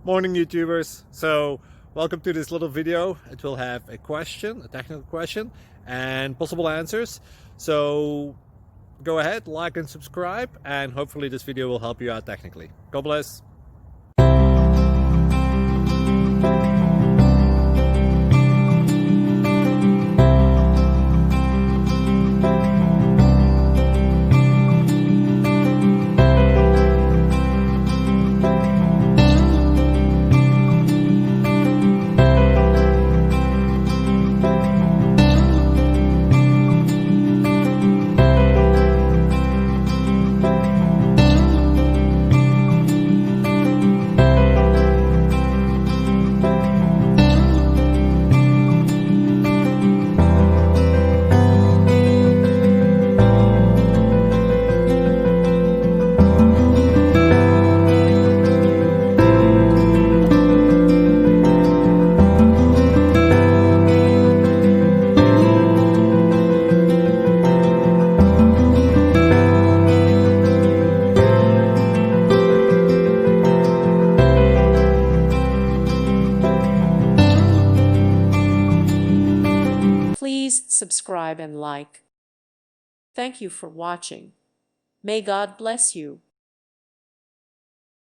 Morning YouTubers. So welcome to this little video. It will have a question, a technical question, and possible answers. So go ahead, like and subscribe, and hopefully this video will help you out technically. God bless. Please subscribe and like. Thank you for watching. May God bless you.